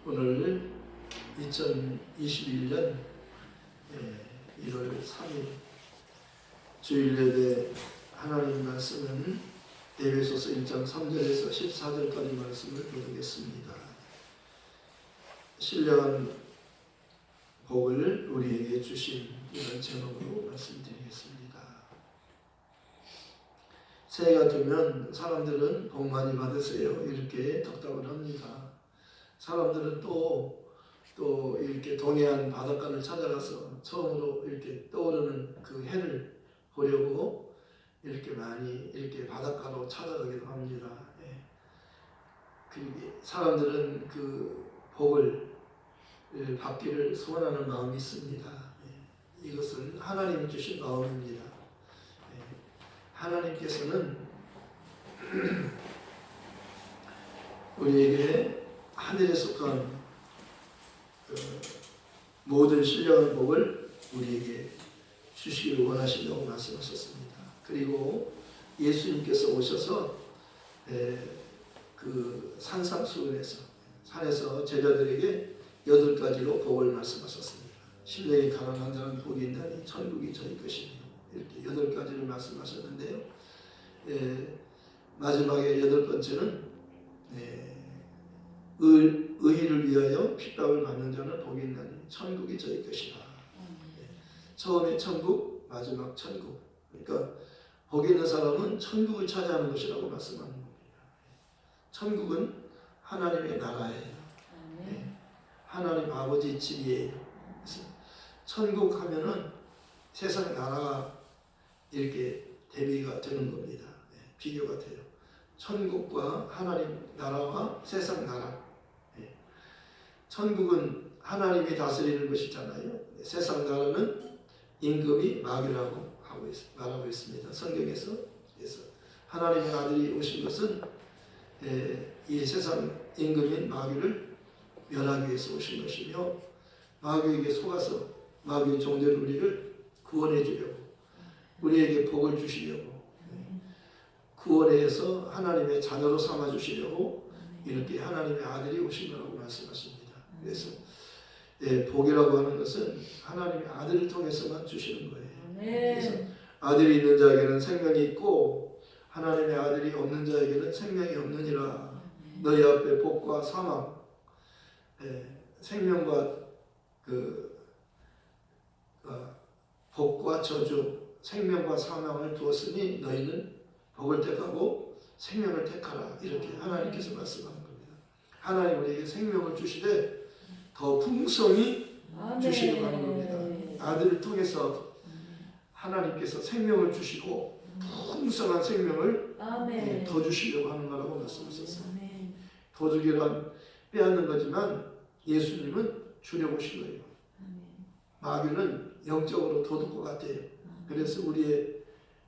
오늘 2021년 1월 3일 주일 예배 하나님 말씀은 에베소서 1장 3절에서 14절까지 말씀을 보겠습니다. 신령한 복을 우리에게 주신 이런 제목으로 말씀드리겠습니다. 새해가 되면 사람들은 복 많이 받으세요 이렇게 덕담을 합니다. 사람들은 또 이렇게 동해안 바닷가를 찾아가서 처음으로 이렇게 떠오르는 그 해를 보려고 이렇게 많이 이렇게 바닷가로 찾아가기도 합니다. 사람들은 그 복을 받기를 소원하는 마음이 있습니다. 이것은 하나님이 주신 마음입니다. 하나님께서는 우리에게 하늘에 속한 모든 신령한 복을 우리에게 주시기를 원하신다고 말씀하셨습니다. 그리고 예수님께서 오셔서 그 산상수훈에서 산에서 제자들에게 8가지로 복을 말씀하셨습니다. 신령이 가난한 자는 복이 있나니 천국이 저희 것이며 이렇게 8가지를 말씀하셨는데요. 마지막에 8번째는 의를 위하여 핍박을 받는 자는 복이 있나니 천국이 저희 것이다. 처음에 천국, 마지막 천국. 그러니까 복이 있는 사람은 천국을 차지하는 것이라고 말씀하는 겁니다. 천국은 하나님의 나라예요. 하나님 아버지 집이에요. 그래서 천국 하면은 세상 나라가 이렇게 대비가 되는 겁니다. 비교가 돼요. 천국과 하나님 나라와 세상 나라. 천국은 하나님이 다스리는 것이잖아요. 세상 나라는 임금이 마귀라고 말하고 있습니다. 성경에서. 그래서 하나님의 아들이 오신 것은 이 세상 임금인 마귀를 멸하기 위해서 오신 것이며 마귀에게 속아서 마귀의 종된 우리를 구원해 주려고 우리에게 복을 주시려고 구원해서 하나님의 자녀로 삼아 주시려고 이렇게 하나님의 아들이 오신 거라고 말씀하십니다. 그래서 복이라고 하는 것은 하나님의 아들을 통해서만 주시는 거예요. 그래서 아들이 있는 자에게는 생명이 있고 하나님의 아들이 없는 자에게는 생명이 없느니라. 너희 앞에 복과 사망, 생명과 복과 저주, 생명과 사망을 두었으니 너희는 복을 택하고 생명을 택하라. 이렇게 하나님께서 말씀하는 겁니다. 하나님 우리에게 생명을 주시되 더 풍성히 주시려고 하는 겁니다. 아들을 통해서 하나님께서 생명을 주시고 풍성한 생명을 더 주시려고 하는 거라고 말씀하셨어요. 도둑이란 빼앗는 거지만 예수님은 주려고 오신 거예요. 마귀는 영적으로 도둑과 같아요. 그래서 우리의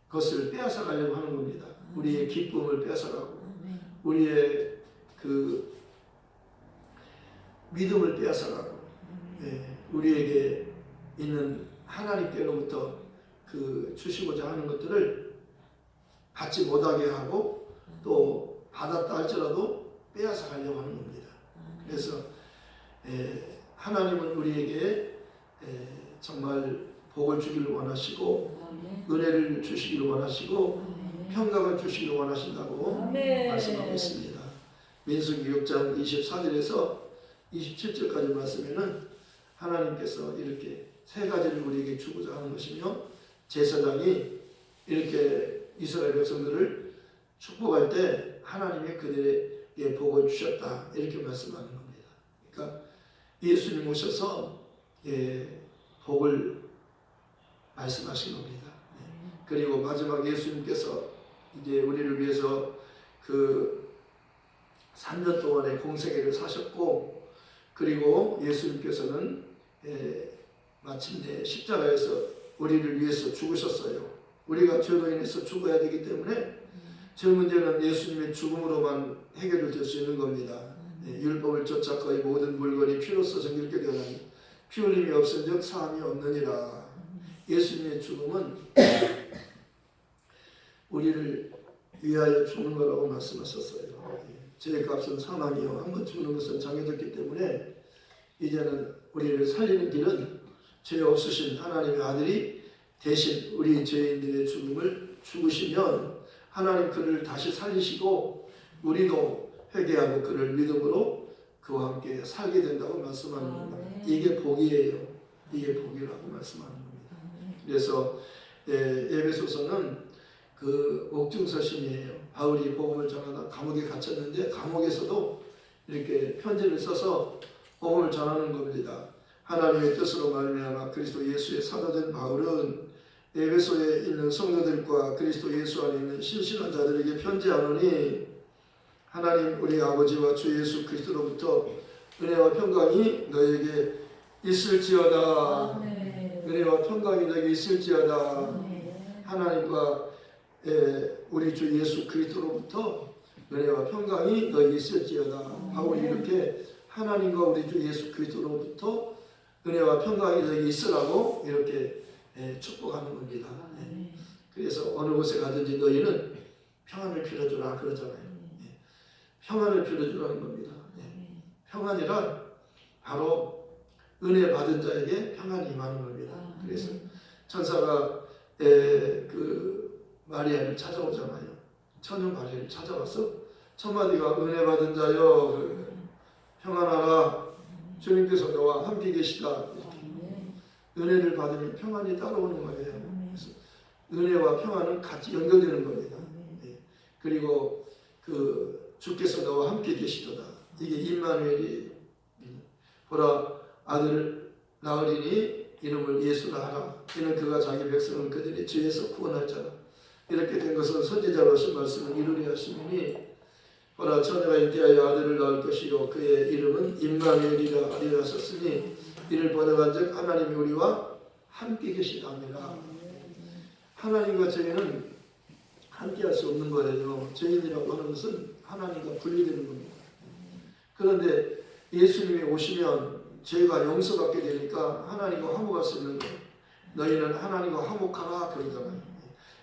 것을 빼앗아 가려고 하는 겁니다. 우리의 기쁨을 빼앗아가고 우리의 그 믿음을 빼앗아가고 우리에게 있는 하나님께로부터 그 주시고자 하는 것들을 받지 못하게 하고 또 받았다 할지라도 빼앗아 가려고 하는 겁니다. 그래서 하나님은 우리에게 정말 복을 주기를 원하시고 은혜를 주시기를 원하시고 평강을 주시기를 원하신다고 말씀하고 있습니다. 민수기 6장 24절에서 27절까지 말씀에는 하나님께서 이렇게 3가지를 우리에게 주고자 하는 것이며 제사장이 이렇게 이스라엘 백성들을 축복할 때 하나님이 그들에게 복을 주셨다 이렇게 말씀하는 겁니다. 그러니까 예수님 오셔서 복을 말씀하신 겁니다. 그리고 마지막 예수님께서 이제 우리를 위해서 그 3년 동안의 공생애를 사셨고 그리고 예수님께서는 마침내 십자가에서 우리를 위해서 죽으셨어요. 우리가 죄로 인해서 죽어야 되기 때문에 저 문제는 예수님의 죽음으로만 해결될 수 있는 겁니다. 율법을 쫓아 거의 모든 물건이 피로써 정결케 되나니 피 흘림이 없은즉 사함이 없느니라. 예수님의 죽음은 우리를 위하여 죽는 거라고 말씀하셨어요. 죄의 값은 사망이요 한 번 죽는 것은 정해졌기 때문에 이제는 우리를 살리는 길은 죄 없으신 하나님의 아들이 대신 우리 죄인들의 죽음을 죽으시면 하나님 그를 다시 살리시고 우리도 회개하고 그를 믿음으로 그와 함께 살게 된다고 말씀하는 겁니다. 이게 복이에요. 이게 복이라고 말씀하는 겁니다. 그래서 에베소서는 그 옥중서신이에요. 바울이 복음을 전하다 감옥에 갇혔는데 감옥에서도 이렇게 편지를 써서 복음을 전하는 겁니다. 하나님의 뜻으로 말미암아 그리스도 예수의 사도된 바울은 에베소에 있는 성도들과 그리스도 예수 안에 있는 신실한 자들에게 편지하노니 하나님 우리 아버지와 주 예수 그리스도로부터 은혜와 평강이 너에게 있을지어다. 은혜와 평강이 너에게 있을지어다. 하나님과 우리 주 예수 그리스도로부터 은혜와 평강이 너에게 있을지어다. 바울이 이렇게 하나님과 우리 주 예수 그리스도로부터 은혜와 평강이 너에게 있으라고 이렇게 축복하는 겁니다. 그래서 어느 곳에 가든지 너희는 평안을 빌어주라 그러잖아요. 평안을 빌어주라는 겁니다. 평안이란 바로 은혜 받은 자에게 평안이 임하는 겁니다. 그래서 천사가 그 마리아를 찾아오잖아요. 처녀 마리아를 찾아와서 첫 마디가 은혜 받은 자여 평안하라 주님께서 너와 함께 계시다. 은혜를 받으면 평안이 따라오는 거예요. 그래서 은혜와 평안은 같이 연결되는 겁니다. 그리고 그 주께서 너와 함께 계시도다. 이게 임마누엘이 보라 아들을 낳으리니 이름을 예수라 하라. 이는 그가 자기 백성을 그들의 죄에서 구원할 자라. 이렇게 된 것은 선지자로 하신 말씀을 이루려 하시니 보라 처녀가 잉태하여 아들을 낳을 것이요 그의 이름은 임마누엘이라 하리라 하셨으니 이를 번역한즉 하나님이 우리와 함께 계시다니라. 하나님과 저희는 함께할 수 없는 거예요. 죄인이라고 하는 것은 하나님과 분리되는 겁니다. 그런데 예수님이 오시면 죄가 용서받게 되니까 하나님과 화목할 수 있는 거예요. 너희는 하나님과 화목하라 그러잖아요.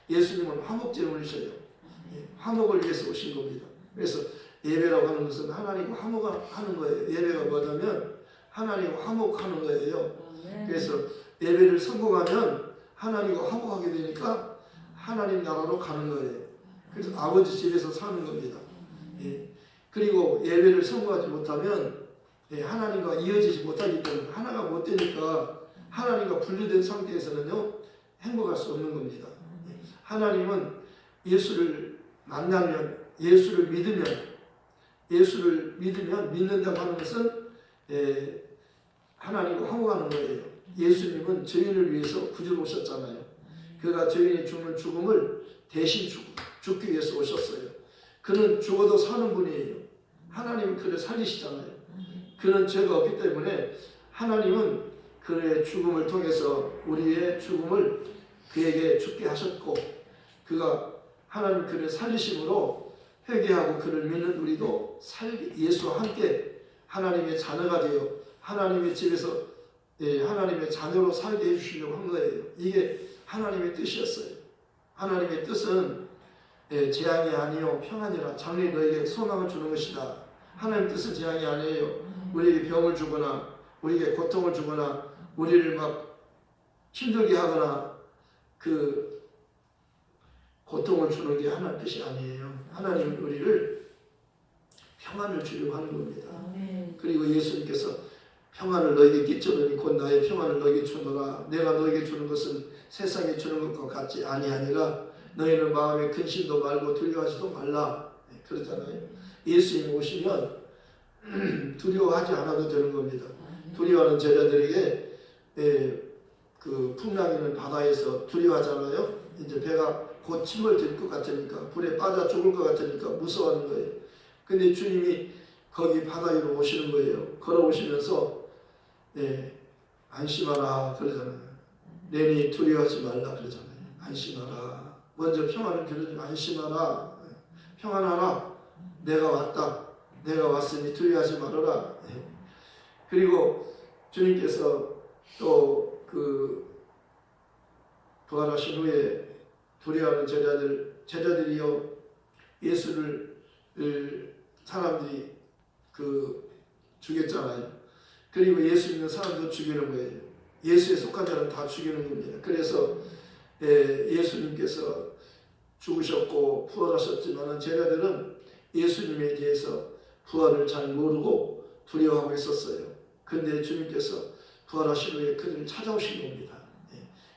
예수님은 화목제물이셔요. 화목을 위해서 오신 겁니다. 그래서 예배라고 하는 것은 하나님과 화목하는 거예요. 예배가 뭐냐면 하나님과 화목하는 거예요. 그래서 예배를 성공하면 하나님과 화목하게 되니까 하나님 나라로 가는 거예요. 그래서 아버지 집에서 사는 겁니다. 그리고 예배를 성공하지 못하면 하나님과 이어지지 못하기 때문에 하나가 못 되니까 하나님과 분리된 상태에서는요 행복할 수 없는 겁니다. 하나님은 예수를 만나면 예수를 믿으면 믿는다고 하는 것은 하나님과 화목하는 거예요. 예수님은 죄인을 위해서 구주로 오셨잖아요. 그가 죄인의 죽음을 대신 죽기 위해서 오셨어요. 그는 죽어도 사는 분이에요. 하나님은 그를 살리시잖아요. 그는 죄가 없기 때문에 하나님은 그의 죽음을 통해서 우리의 죽음을 그에게 죽게 하셨고 그가 하나님 그를 살리심으로 회개하고 그를 믿는 우리도 예수와 함께 하나님의 자녀가 되어 하나님의 집에서 하나님의 자녀로 살게 해주시려고 한 거예요. 이게 하나님의 뜻이었어요. 하나님의 뜻은 재앙이 아니요 평안이라 장래 너에게 소망을 주는 것이다. 하나님의 뜻은 재앙이 아니에요. 우리에게 병을 주거나 우리에게 고통을 주거나 우리를 막 힘들게 하거나 그 고통을 주는 게 하나님의 뜻이 아니에요. 하나님은 우리를 평안을 주려고 하는 겁니다. 그리고 예수님께서 평안을 너에게 끼쳐주니 곧 나의 평안을 너에게 주노라. 내가 너에게 주는 것은 세상에 주는 것과 같지 아니하니라. 너희는 마음에 근심도 말고 두려워하지도 말라. 그러잖아요. 예수님 오시면 두려워하지 않아도 되는 겁니다. 두려워하는 제자들에게 그 풍랑이는 바다에서 두려워하잖아요. 이제 배가 곧 침을 들일 것 같으니까 불에 빠져 죽을 것 같으니까 무서워하는 거예요. 근데 주님이 거기 바다 위로 오시는 거예요. 걸어오시면서 안심하라 그러잖아요. 내니 두려워하지 말라 그러잖아요. 안심하라. 먼저 평안을 빌어주면 안심하라. 평안하라. 내가 왔다. 내가 왔으니 두려워하지 말아라. 그리고 주님께서 또 그 부활하신 후에 두려워하는 제자들이요 예수를 사람들이 죽였잖아요. 그리고 예수 믿는 사람도 죽이는 거예요. 예수에 속한 자는 다 죽이는 겁니다. 그래서 예수님께서 죽으셨고 부활하셨지만 제자들은 예수님에 대해서 부활을 잘 모르고 두려워하고 있었어요. 근데 주님께서 부활하신 후에 그들을 찾아오신 겁니다.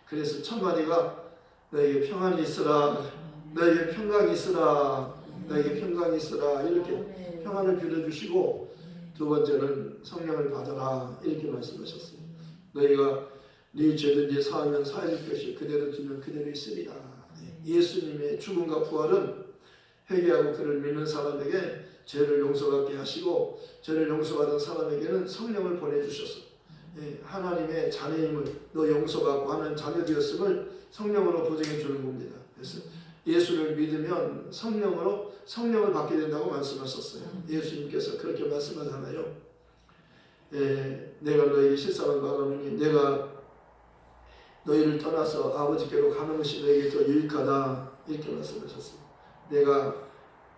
그래서 첫 마디가 너에게 평안이 있으라, 너에게 평강이 있으라, 너에게 평강이 있으라 이렇게 평안을 빌어주시고, 두 번째는 성령을 받아라 이렇게 말씀하셨어요. 너희가 네 죄든지 사하면 사해질 것이 그대로 두면 그대로 있으리라. 예수님의 죽음과 부활은 회개하고 그를 믿는 사람에게 죄를 용서받게 하시고, 죄를 용서받은 사람에게는 성령을 보내주셔서 하나님의 자녀임을, 너 용서받고 하는 자녀 되었음을 성령으로 보증해 주는 겁니다. 그래서 예수를 믿으면 성령을 받게 된다고 말씀하셨어요. 예수님께서 그렇게 말씀하잖아요. 내가 너희에게 실상을 말하노니 내가 너희를 떠나서 아버지께로 가는 것이 너희에게 더 유익하다 이렇게 말씀하셨어요. 내가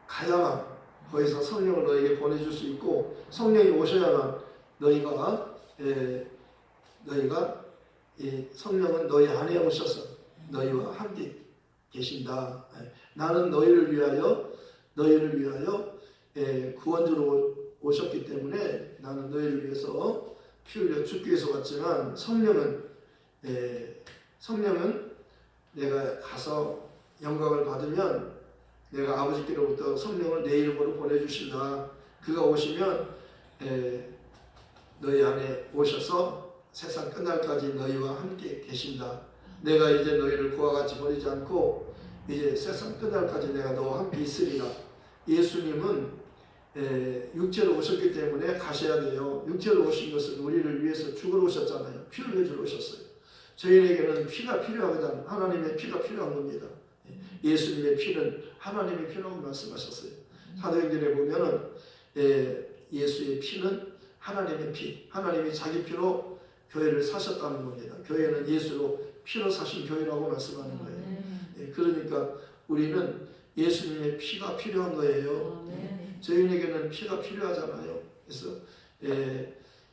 가야만 거기서 성령을 너희에게 보내줄 수 있고, 성령이 오셔야만 너희가 성령은 너희 안에 오셔서 너희와 함께 계신다. 나는 너희를 위하여 구원주로 오셨기 때문에 나는 너희를 위해서 피 흘려 죽기 위해서 왔지만, 성령은 내가 가서 영광을 받으면 내가 아버지께로부터 성령을 내 이름으로 보내주신다. 그가 오시면 너희 안에 오셔서 세상 끝날까지 너희와 함께 계신다. 내가 이제 너희를 그와 같이 버리지 않고 이제 세상 끝날까지 내가 너와 함께 있으리라. 예수님은 육체로 오셨기 때문에 가셔야 돼요. 육체로 오신 것은 우리를 위해서 죽으러 오셨잖아요. 피를 흘려주러 오셨어요. 저희에게는 피가 필요하거든. 하나님의 피가 필요한 겁니다. 예수님의 피는 하나님의 피라고 말씀하셨어요. 사도행전에 보면은 예수의 피는 하나님의 피, 하나님이 자기 피로 교회를 사셨다는 겁니다. 교회는 예수로 피로 사신 교회라고 말씀하는 거예요. 그러니까 우리는 예수님의 피가 필요한 거예요. 저희에게는 피가 필요하잖아요. 그래서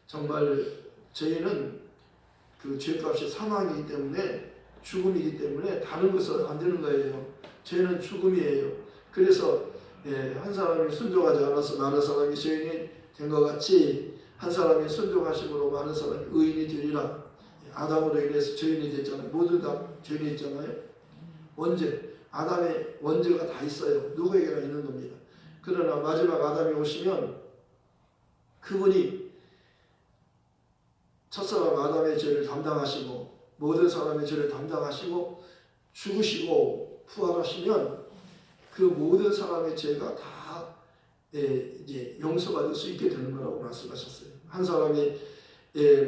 정말 저희는 그 죄값이 사망이기 때문에, 죽음이기 때문에 다른 것은 안 되는 거예요. 죄는 죽음이에요. 그래서 한 사람이 순종하지 않아서 많은 사람이 죄인이 된 것 같이 한 사람이 순종하심으로 많은 사람이 의인이 되리라. 아담으로 인해서 죄인이 됐잖아요. 모두 다 죄인이 있잖아요. 원죄, 아담의 원죄가 다 있어요. 누구에게나 있는 겁니다. 그러나 마지막 아담이 오시면 그분이 첫사람 아담의 죄를 담당하시고 모든 사람의 죄를 담당하시고 죽으시고 부활하시면 그 모든 사람의 죄가 다 이제 용서받을 수 있게 되는 거라고 말씀하셨어요. 한 사람이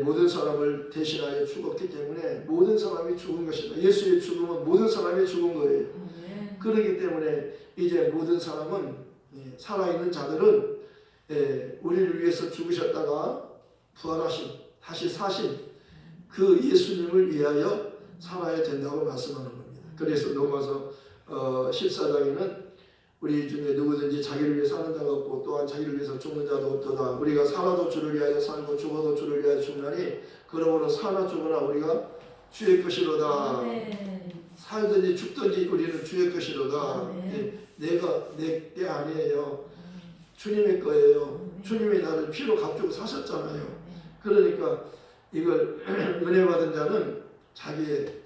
모든 사람을 대신하여 죽었기 때문에 모든 사람이 죽은 것이다. 예수의 죽음은 모든 사람이 죽은 거예요. 그렇기 때문에 이제 모든 사람은, 살아있는 자들은 우리를 위해서 죽으셨다가 부활하신, 다시 사신 그 예수님을 위하여 살아야 된다고 말씀하는 겁니다. 그래서 로마서 14장에는 우리 중에 누구든지 자기를 위해 사는 자가 없고 또한 자기를 위해서 죽는 자도 없도다. 우리가 살아도 주를 위하여 살고 죽어도 주를 위하여 죽나니 그러므로 사나 죽으나 우리가 주의 것이로다. 살든지 죽든지 우리는 주의 것이로다. 내가 내 게 아니에요. 주님의 거예요. 주님이 나를 피로 값주고 사셨잖아요. 그러니까 이걸 은혜 받은 자는 자기의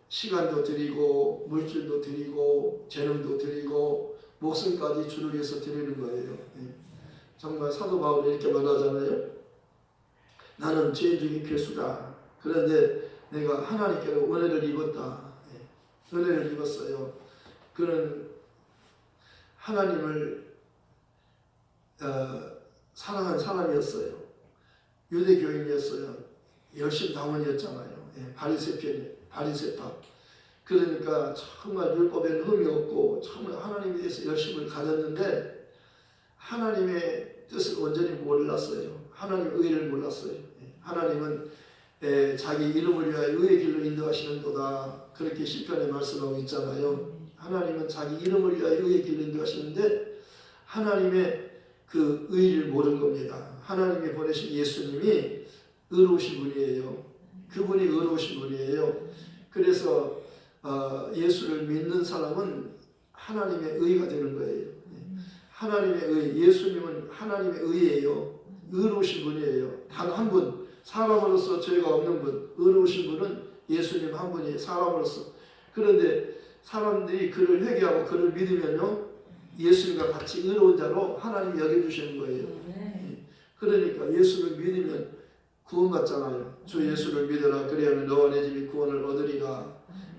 시간도 드리고 물질도 드리고 재능도 드리고 목숨까지 주를 위해서 드리는 거예요. 정말 사도 바울이 이렇게 말하잖아요. 나는 죄인 중에 괴수다. 그런데 내가 하나님께로 은혜를 입었다. 은혜를 입었어요. 그는 하나님을 사랑한 사람이었어요. 유대교인이었어요. 열심 당원이었잖아요. 바리새파. 그러니까 정말 율법에는 흠이 없고 정말 하나님에 대해서 열심을 가졌는데 하나님의 뜻을 온전히 몰랐어요. 하나님의 의를 몰랐어요. 하나님은 자기 이름을 위하여 의의 길로 인도하시는도다. 그렇게 시편에 말씀하고 있잖아요. 하나님은 자기 이름을 위하여 의의 길로 인도하시는데 하나님의 그 의를 모르는 겁니다. 하나님이 보내신 예수님이 의로우신 분이에요. 그분이 의로우신 분이에요. 그래서 예수를 믿는 사람은 하나님의 의가 되는 거예요. 하나님의 의, 예수님은 하나님의 의예요. 의로우신 분이에요. 단 한 분, 사람으로서 죄가 없는 분, 의로우신 분은 예수님 한 분이 사람으로서. 그런데 사람들이 그를 회개하고 그를 믿으면요, 예수님과 같이 의로운 자로 하나님이 여겨주시는 거예요. 그러니까 예수를 믿으면 구원받잖아요. 주 예수를 믿어라. 그래야 너와 내 집이 구원을 얻으리라.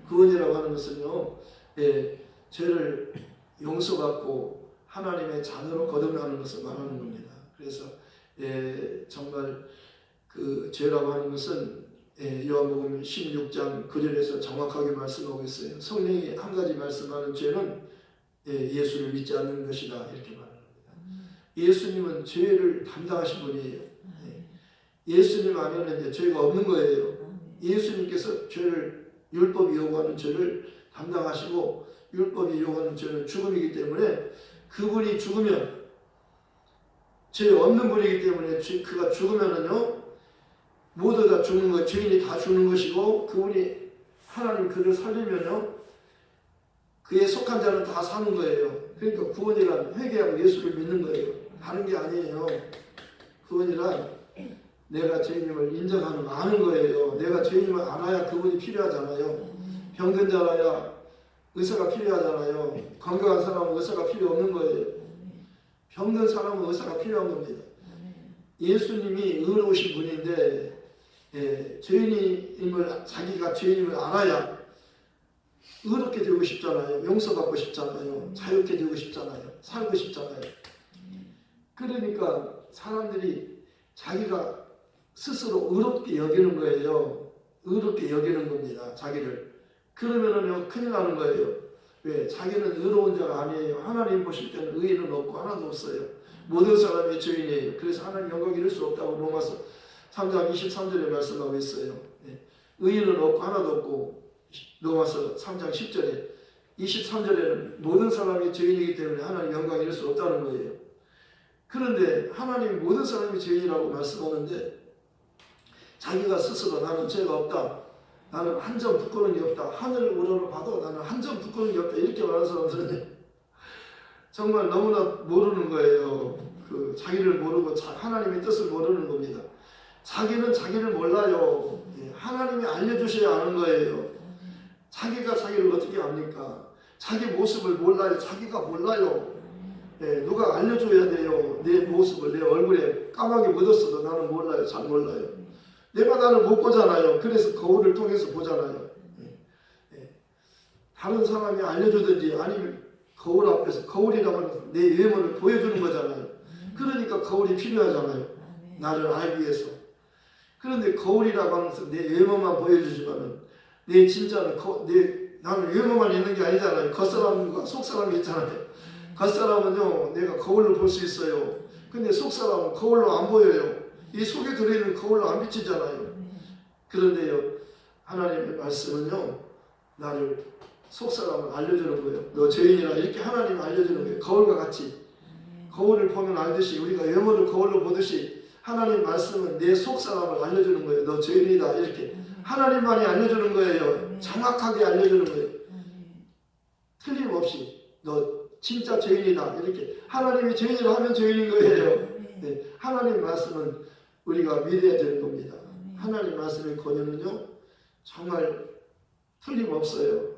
구원이라고 하는 것은요, 죄를 용서받고 하나님의 자녀로 거듭나는 것을 말하는 겁니다. 그래서 정말 그 죄라고 하는 것은 요한복음 16장 9절에서 정확하게 말씀하고 있어요. 성령이 한 가지 말씀하는 죄는 예수를 믿지 않는 것이다, 이렇게 말합니다. 예수님은 죄를 담당하신 분이에요. 예수님 안에는 이제 죄가 없는 거예요. 예수님께서 죄를, 율법이 요구하는 죄를 담당하시고, 율법이 요구하는 죄는 죽음이기 때문에 그분이 죽으면, 죄 없는 분이기 때문에 그가 죽으면은요, 모두 다 죽는 거, 죄인이 다 죽는 것이고, 그분이 하나님 그를 살리면요, 그에 속한 자는 다 사는 거예요. 그러니까 구원이란 회개하고 예수를 믿는 거예요. 다른 게 아니에요. 구원이란 내가 죄인임을 인정하는, 아는 거예요. 내가 죄인임을 알아야 그분이 필요하잖아요. 병든 자라야 의사가 필요하잖아요. 건강한 사람은 의사가 필요 없는 거예요. 병든 사람은 의사가 필요한 겁니다. 예수님이 의로우신 분인데 죄인임을, 자기가 죄인임을 알아야 의롭게 되고 싶잖아요. 용서받고 싶잖아요. 자유롭게 되고 싶잖아요. 살고 싶잖아요. 그러니까 사람들이 자기가 스스로 의롭게 여기는 거예요. 의롭게 여기는 겁니다. 자기를. 그러면은요, 큰일 나는 거예요. 왜? 자기는 의로운 자가 아니에요. 하나님 보실 때는 의인은 없고 하나도 없어요. 모든 사람이 죄인이에요. 그래서 하나님 영광 이룰 수 없다고 로마서 3장 23절에 말씀하고 있어요. 의인은 없고 하나도 없고, 로마서 3장 10절에 23절에는 모든 사람이 죄인이기 때문에 하나님 영광 이룰 수 없다는 거예요. 그런데 하나님이 모든 사람이 죄인이라고 말씀하는데 자기가 스스로 나는 죄가 없다, 나는 한 점 부끄러운 게 없다, 하늘을 우러러 봐도 나는 한 점 부끄러운 게 없다, 이렇게 말하는 사람들은 정말 너무나 모르는 거예요. 그 자기를 모르고 하나님의 뜻을 모르는 겁니다. 자기는 자기를 몰라요. 하나님이 알려주셔야 아는 거예요. 자기가 자기를 어떻게 압니까? 자기 모습을 몰라요. 자기가 몰라요. 누가 알려줘야 돼요. 내 모습을, 내 얼굴에 까맣게 묻었어도 나는 몰라요. 잘 몰라요. 내가 나를 못 보잖아요. 그래서 거울을 통해서 보잖아요. 다른 사람이 알려주든지 아니면 거울 앞에서, 거울이라고 하는 내 외모를 보여주는 거잖아요. 그러니까 거울이 필요하잖아요. 나를 알기 위해서. 그런데 거울이라고 하는 것은 내 외모만 보여주지만은 내 진짜는 나는 외모만 있는 게 아니잖아요. 겉사람과 속사람이 있잖아요. 겉사람은요, 내가 거울로 볼 수 있어요. 근데 속사람은 거울로 안 보여요. 이 속에 들어있는 거울로 안 비치잖아요. 그런데요, 하나님의 말씀은요, 나를, 속사람을 알려주는 거예요. 너 죄인이라, 이렇게 하나님이 알려주는 거예요. 거울과 같이. 거울을 보면 알듯이, 우리가 외모를 거울로 보듯이 하나님 말씀은 내 속사람을 알려주는 거예요. 너 죄인이다, 이렇게 하나님만이 알려주는 거예요. 정확하게 알려주는 거예요. 틀림없이 너 진짜 죄인이다, 이렇게 하나님이 죄인이라 하면 죄인인 거예요. 하나님 말씀은 우리가 믿어야 되는 겁니다. 하나님 말씀의 권위는요, 정말 틀림없어요.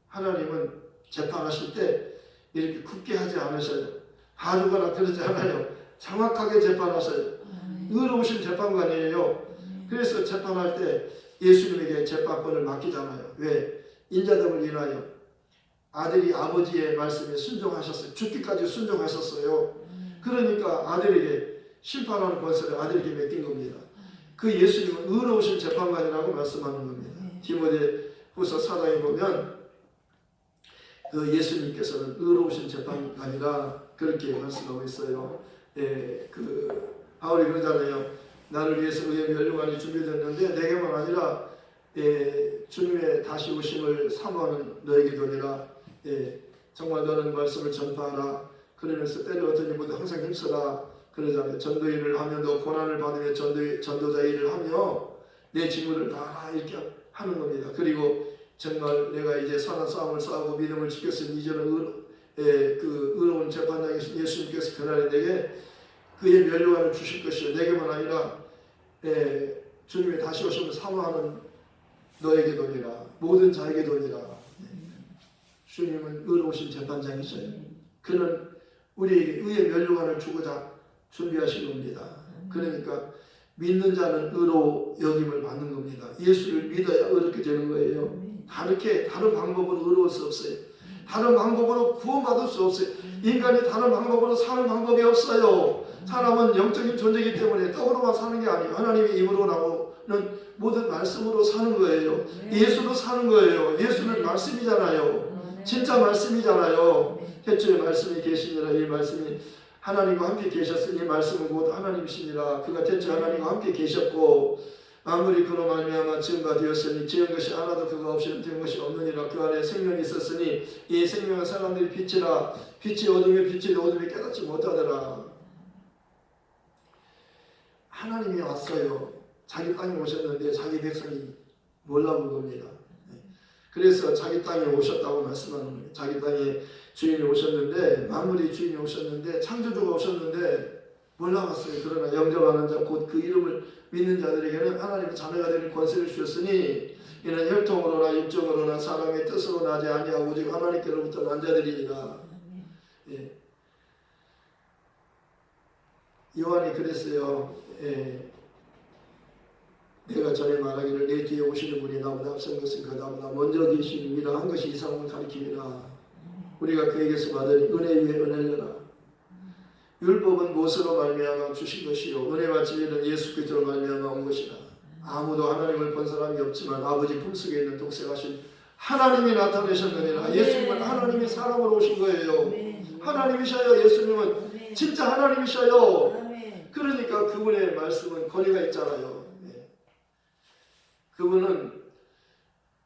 하나님은 재판하실 때 이렇게 굳게 하지 않으셔요. 가르거나 그러지 않아요. 정확하게 재판하셔요. 의로우신 재판관이에요. 그래서 재판할 때 예수님에게 재판권을 맡기잖아요. 왜? 인자됨을 인하여. 아들이 아버지의 말씀에 순종하셨어요. 죽기까지 순종하셨어요. 그러니까 아들에게 심판하는 권세를 아들에게 맡긴 겁니다. 그 예수님은 의로우신 재판관이라고 말씀하는 겁니다. 디모데후서 4장에 보면 그 예수님께서는 의로우신 재판관이라 그렇게 말씀하고 있어요. 그 바울이 그러잖아요. 나를 위해서 의의 멸류관이 준비됐는데 내게만 아니라 주님의 다시 오심을 사모하는 너에게도 내가 정말 너는 말씀을 전파하라. 그러면서 때려 어떤 일보다 항상 힘써라 그러잖아요. 전도 일을 하며 너 고난을 받으며 전도자 일을 하며 내 직무를 다 이렇게 하는 겁니다. 그리고 정말 내가 이제 선한 싸움을 싸우고 믿음을 지켰으니 이제는 그 의로운 재판장이신 예수님께서 그날에 내게 그의 면류관을 주실 것이요 내게만 아니라 주님이 다시 오시면 사모하는 너에게 도니라 모든 자에게 도니라. 주님은 의로우신 재판장이셔요. 그는 우리에게 의의 면류관을 주고자 준비하신 겁니다. 그러니까 믿는 자는 의로 여김을 받는 겁니다. 예수를 믿어야 의롭게 되는 거예요. 다른 방법으로 의로울 수 없어요. 다른 방법으로 구원받을 수 없어요. 인간이 다른 방법으로 사는 방법이 없어요. 사람은 영적인 존재이기 때문에 떡으로만 사는 게 아니에요. 하나님의 입으로 나오는 모든 말씀으로 사는 거예요. 예수로 사는 거예요. 예수는 말씀이잖아요. 진짜 말씀이잖아요. 태초에 말씀이 계시니라. 이 말씀이 하나님과 함께 계셨으니 말씀은 곧 하나님이시니라. 그가 태초에 하나님과 함께 계셨고 아무리 그로 말미암아 지은 바 되었으니 지은 것이 하나도 그가 없이는 된 것이 없느니라. 그 안에 생명이 있었으니 이 생명은 사람들이 빛이라. 빛이 어둠에 빛이 어둠에 깨닫지 못하더라. 하나님이 왔어요. 자기 땅에 오셨는데 자기 백성이 몰라본 겁니다. 그래서 자기 땅에 오셨다고 말씀하는 거예요. 자기 땅에 주인이 오셨는데 만물의 주인이 오셨는데 창조주가 오셨는데 몰라봤어요. 그러나 영접하는 자 곧 그 이름을 믿는 자들에게는 하나님의 자녀가 되는 권세를 주셨으니 이는 혈통으로나 육정으로나 사람의 뜻으로 나지 아니하고 오직 하나님께로부터 난 자들이니라. 예. 요한이 그랬어요. 내가 전에 말하기를 내 뒤에 오시는 분이 나보다 앞선 것은 그 나보다 먼저 계시니라 한 것이 이 사람을 가리킴이라. 우리가 그에게서 받은 은혜 위에 은혜려라. 율법은 무엇으로 말미암아 주신 것이요 은혜와 진리는 예수 그리스도로 말미암아 온 것이라. 아무도 하나님을 본 사람이 없지만 아버지 품속에 있는 독생하신 하나님이 나타내셨느니라. 예수님은 하나님이 사람으로 오신 거예요. 하나님이셔요. 예수님은 진짜 하나님이셔요. 그러니까 그분의 말씀은 권위가 있잖아요. 그분은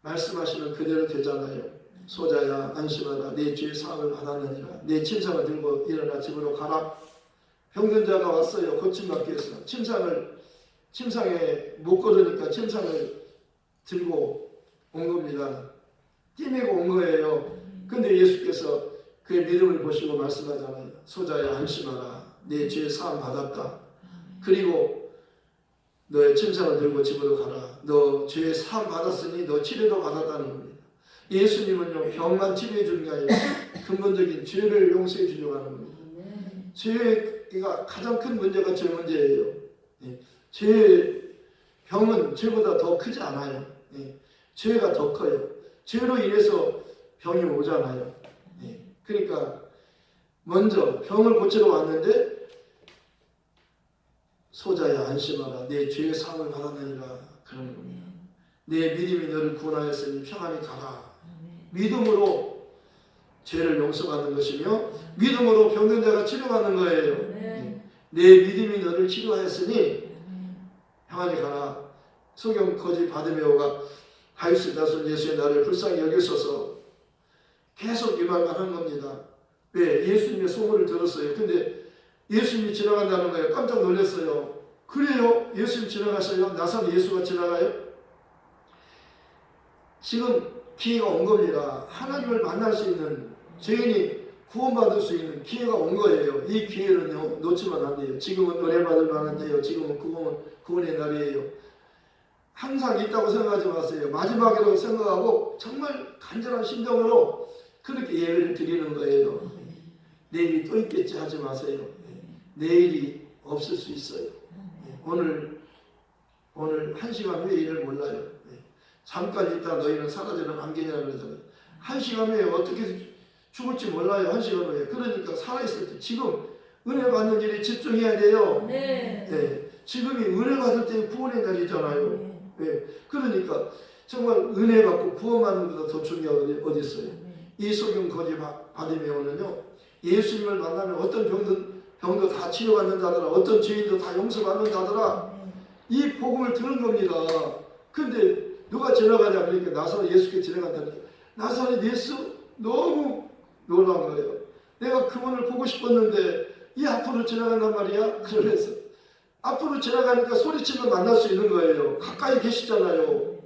말씀하시면 그대로 되잖아요. 소자야 안심하라. 내 죄의 사함을 받았느니라. 내 침상을 들고 일어나 집으로 가라. 병든 자가 왔어요. 고침받기 위해서 침상에 못 걸으니까 침상을 들고 온 겁니다. 뛰매고 온 거예요. 근데 예수께서 그의 믿음을 보시고 말씀하잖아요. 소자야 안심하라. 내 죄의 사함 받았다. 그리고 너의 침상을 들고 집으로 가라. 너 죄의 사함 받았으니 너 치료도 받았다는 겁니다. 예수님은요 병만 치료해 주는 게 아니라 근본적인 죄를 용서해 주려고 하는 겁니다. 죄가 가장 큰 문제가 죄 문제예요. 병은 죄보다 더 크지 않아요. 죄가 더 커요. 죄로 인해서 병이 오잖아요. 그러니까 먼저 병을 고치러 왔는데 소자야 안심하라. 내 죄의 사함을 받았느니라 그러는 겁니다. 내 믿음이 너를 구원하였으니 평안히 가라. 믿음으로 죄를 용서받는 것이며 믿음으로 병든 자가 치료받는 거예요. 내 믿음이 너를 치료하였으니 평안히 가라. 소경 거지 바디메오가 다윗의 자손 예수의 나를 불쌍히 여기소서 계속 이 말만 하는 겁니다. 왜? 예수님의 소문을 들었어요. 근데 예수님이 지나간다는 거예요. 깜짝 놀랐어요. 그래요? 예수님 지나가셔요? 나사렛 예수가 지나가요? 지금 기회가 온 겁니다. 하나님을 만날 수 있는 죄인이 구원받을 수 있는 기회가 온 거예요. 이 기회는요 놓치면 안 돼요. 지금은 은혜 받을 만한 때요. 지금은 구원의 날이에요. 항상 있다고 생각하지 마세요. 마지막이라고 생각하고 정말 간절한 심정으로 그렇게 예배를 드리는 거예요. 내일이 또 있겠지 하지 마세요. 내일이 없을 수 있어요. 오늘 1시간 후에 일을 몰라요. 잠깐 있다 너희는 사라지는 안개냐 그러잖아요. 1시간 후에 어떻게 죽을지 몰라요. 1시간 후에. 그러니까 살아있을 때 지금 은혜 받는 일에 집중해야 돼요. 지금이 은혜 받을 때 구원의 날이잖아요. 그러니까 정말 은혜 받고 구원받는 것보다 더 중요한 게 어디 있어요. 이 소경 거지 바디메오는요 예수님을 만나면 어떤 병도 다 치료받는 자더라. 어떤 죄인도 다 용서받는 자더라. 이 복음을 들은 겁니다. 근데 누가 지나가냐 그러니까 나사렛 예수께 지나간다니까. 나사렛 예수 너무 놀라운 거예요. 내가 그분을 보고 싶었는데 이 앞으로 지나간단 말이야. 그래서 앞으로 지나가니까 소리치면 만날 수 있는 거예요. 가까이 계시잖아요.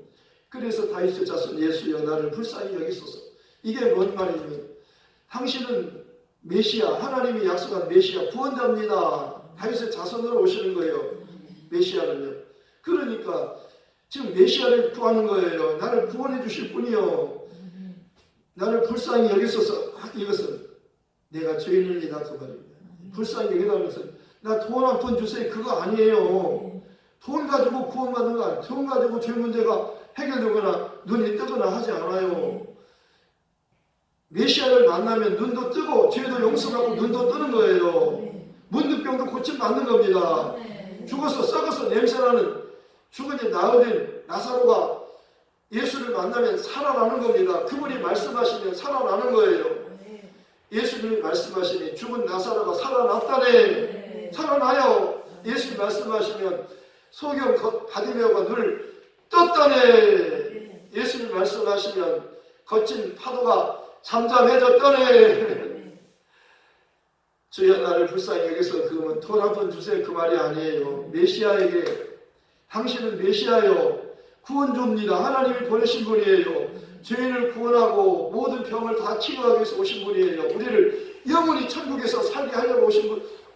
그래서 다윗의 자손 예수여 나를 불쌍히 여기소서. 이게 뭔 말이냐면 당신은 메시아, 하나님이 약속한 메시아 구원자입니다. 다윗의 자손으로 오시는 거예요. 메시아는요. 그러니까 지금 메시아를 구하는 거예요. 나를 구원해 주실 분이요. 나를 불쌍히 여기소서. 이것은 내가 죄인입니다. 그 말입니다. 불쌍히 여기다는 것은 나 돈 한 푼 주세요. 그거 아니에요. 돈 가지고 구원받는 거 아니에요. 돈 가지고 죄 문제가 해결되거나 눈이 뜨거나 하지 않아요. 메시아를 만나면 눈도 뜨고 죄도 용서받고 눈도 뜨는 거예요. 문득병도 고침받는 겁니다. 죽어서 썩어서 냄새나는 죽은 지 나흘인 나사로가 예수를 만나면 살아나는 겁니다. 그분이 말씀하시면 살아나는 거예요. 예수님이 말씀하시니 죽은 나사로가 살아났다네. 살아나요. 예수님이 말씀하시면 소경 바디메오가 눈을 떴다네. 예수님이 말씀하시면 거친 파도가 잠잠해졌다네. 주여 나를 불쌍히 여기서 그러면 돈 한 푼 주세요. 그 말이 아니에요. 메시아에게 당신은 메시아요. 구원주입니다. 하나님이 보내신 분이에요. 죄인을 구원하고 모든 병을 다 치유하기 위해서 오신 분이에요. 우리를 영원히 천국에서 살게 하려고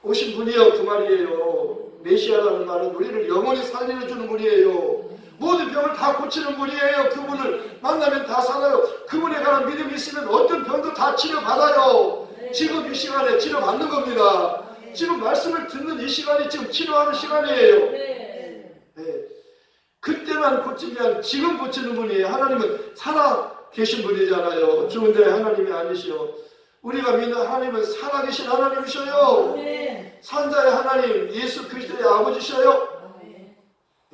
오신 분이요. 그 말이에요. 메시아라는 말은 우리를 영원히 살리려 주는 분이에요. 모든 병을 다 고치는 분이에요. 그분을 만나면 다 살아요. 그분에 관한 믿음이 있으면 어떤 병도 다 치료받아요. 지금 이 시간에 치료받는 겁니다. 지금 말씀을 듣는 이 시간이 지금 치료하는 시간이에요. 네. 그때만 고치면 지금 고치는 분이에요. 하나님은 살아 계신 분이잖아요. 죽은 자의 하나님이 아니시오. 우리가 믿는 하나님은 살아계신 하나님이셔요. 산자의 하나님 예수 그리스도의 아버지셔요.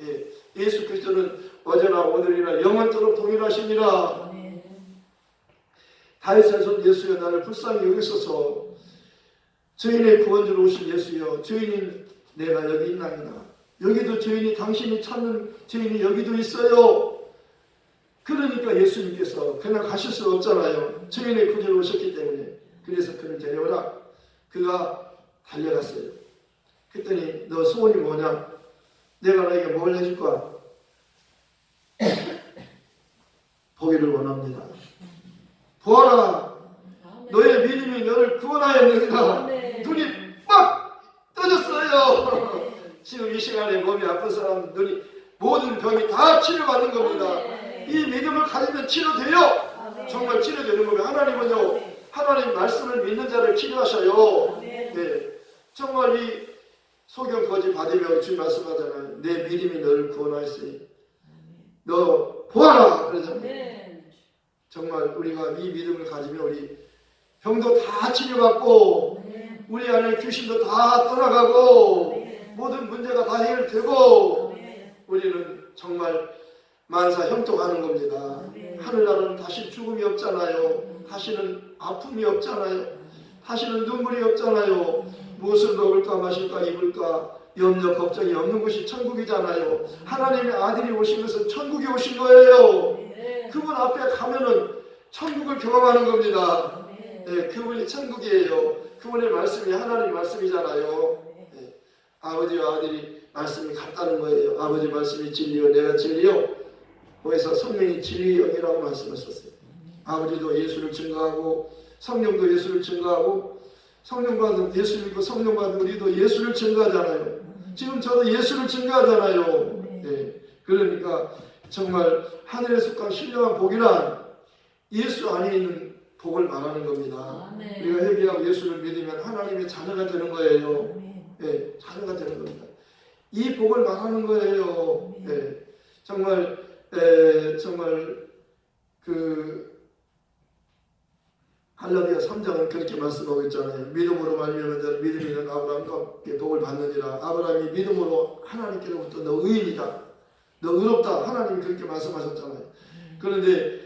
예, 예수 그리스도는 어제나 오늘이나 영원토록 동일하시니라. 다윗의 손 예수여 나를 불쌍히 여기소서. 죄인의 구원주로 오신 예수여 죄인인 내가 여기 있나이다. 여기도 죄인이 당신이 찾는 죄인이 여기도 있어요. 그러니까 예수님께서 그냥 가실 수 없잖아요. 죄인의 구주로 오셨기 때문에. 그래서 그를 데려오라. 그가 달려갔어요. 그랬더니 너 소원이 뭐냐? 내가 너에게 뭘 해줄 거야? 보기를 원합니다. 보아라. 너의 믿음이 너를 구원하였느니라. 눈이 빡 떠졌어요. 지금 이 시간에 몸이 아픈 사람 눈이 모든 병이 다 치료받는 겁니다. 이 믿음을 가지면 치료돼요. 정말 치료되는 겁니다. 하나님은요, 하나님 말씀을 믿는 자를 치료하셔요. 네. 정말 이 소경 거지 받으며 주님 말씀하잖아요. 내 믿음이 너를 구원하였으니 너 보아라 그러잖아요. 정말 우리가 이 믿음을 가지면 우리 병도 다 치료받고 우리 안에 귀신도 다 떠나가고 모든 문제가 다 해결되고 우리는 정말 만사 형통하는 겁니다. 하늘나라는 다시 죽음이 없잖아요. 다시는 아픔이 없잖아요. 다시는 눈물이 없잖아요. 무엇을 먹을까 마실까 입을까 염려 걱정이 없는 곳이 천국이잖아요. 하나님의 아들이 오신 것은 천국에 오신 거예요. 그분 앞에 가면은 천국을 경험하는 겁니다. 네, 그분이 천국이에요. 그분의 말씀이 하나님 말씀이잖아요. 네, 아버지와 아들이 말씀이 같다는 거예요. 아버지 말씀이 진리요 내가 진리요. 거기서 성령이 진리의 영이라고 말씀하셨어요. 아버지도 예수를 증거하고 성령도 예수를 증거하고 성령 받은 예수 믿고 성령 받은 우리도 예수를 증거하잖아요. 지금 저도 예수를 증거하잖아요. 네, 그러니까 정말 하늘에 속한 신령한 복이란 예수 안에 있는 복을 말하는 겁니다. 우리가 회개하고 예수를 믿으면 하나님의 자녀가 되는 거예요. 네, 자녀가 되는 겁니다. 이 복을 말하는 거예요. 네, 정말 그 갈라디아 3장은 그렇게 말씀하고 있잖아요. 믿음으로 말미암은 자는 믿음이 있는 아브라함과 복을 받느니라. 아브라함이 믿음으로 하나님께로부터 너 의인이다. 너 의롭다. 하나님이 그렇게 말씀하셨잖아요. 그런데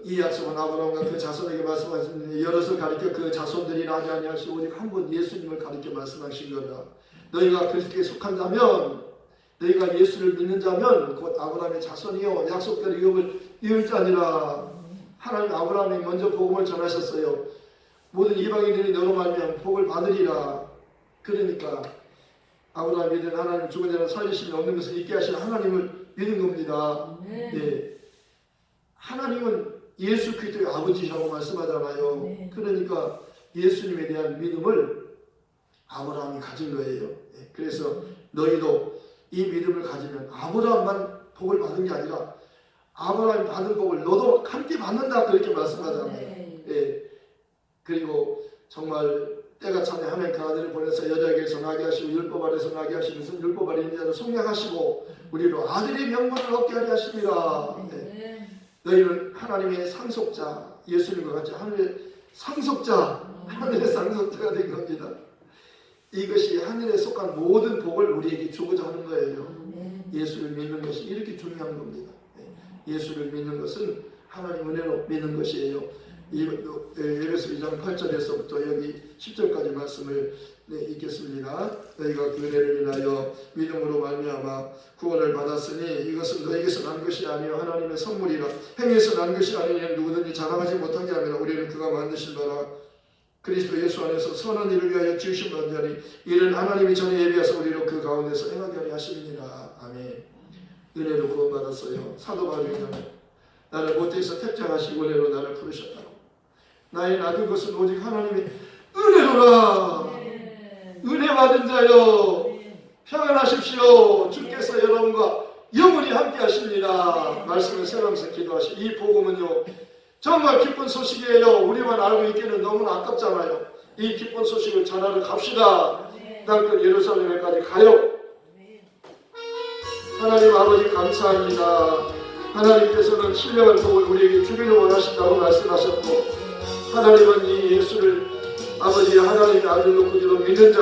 이 약속은 아브라함과 그 자손에게 말씀하셨는데 여럿을 가리켜 그 자손들이 나지 아니하시고 오직 한 분 예수님을 가리켜 말씀하신 거다. 너희가 그리스도에 속한 자면 너희가 예수를 믿는 자면 곧 아브라함의 자손이요 약속대로 유업을 이을 자니라. 하나님 아브라함이 먼저 복음을 전하셨어요. 모든 이방인들이 너로 말미암아 복을 받으리라. 그러니까 아브라함이 믿은 하나님 죽은 자를 살리심이 없는 것을 잊게 하시는 하나님을 믿는 겁니다. 네. 하나님은 예수 그리스도의 아버지라고 말씀하잖아요. 그러니까 예수님에 대한 믿음을 아브라함이 가진 거예요. 네. 그래서 너희도 이 믿음을 가지면 아브라함만 복을 받은 게 아니라 아브라함이 받은 복을 너도 함께 받는다, 그렇게 말씀하잖아요. 네. 그리고 정말 때가 차면 하나님 그 아들을 보내서 여자에게서 나게 하시고 율법 아래서 나게 하시고 무슨 율법 아래 있는 자를 속량하시고 우리로 아들의 명분을 얻게 하려 하십니다. 네. 너희는 하나님의 상속자, 예수님과 같이 하늘의 상속자, 하늘의 상속자가 된 겁니다. 이것이 하늘에 속한 모든 복을 우리에게 주고자 하는 거예요. 예수를 믿는 것이 이렇게 중요한 겁니다. 예수를 믿는 것은 하나님 은혜로 믿는 것이에요. 에베소 2장 8절에서부터 여기 10절까지 말씀을 읽겠습니다. 너희가 그 은혜를 인하여 믿음으로 말미암아 구원을 받았으니 이것은 너희에게서 난 것이 아니요 하나님의 선물이라. 행위에서 난 것이 아니니 누구든지 자랑하지 못하게 하면 우리는 그가 만드신 바라 그리스도 예수 안에서 선한 일을 위하여 지으신 자니 이는 하나님이 전에 예비하사 우리로 그 가운데서 행하게 하려 하심이니라. 아멘. 은혜로 구원받았어요. 사도 바울이 나를 모태에서 택정하시고 은혜로 나를 부르셨다고. 나의 낮은 것은 오직 하나님의 은혜로라. 은혜 받은 자여 평안하십시오. 주께서 여러분과 영원히 함께 하십니다. 말씀을 새로면서 기도하시. 이 복음은요 정말 기쁜 소식이에요. 우리만 알고 있기는 너무나 아깝잖아요. 이 기쁜 소식을 전하러 갑시다. 땅끝 예루살렘에까지 가요. 하나님 아버지 감사합니다. 하나님께서는 신령한 복을 우리에게 주기를 원하신다고 말씀하셨고 하나님은 이 예수를 아버지 하나님의 아들 놓고 믿는 자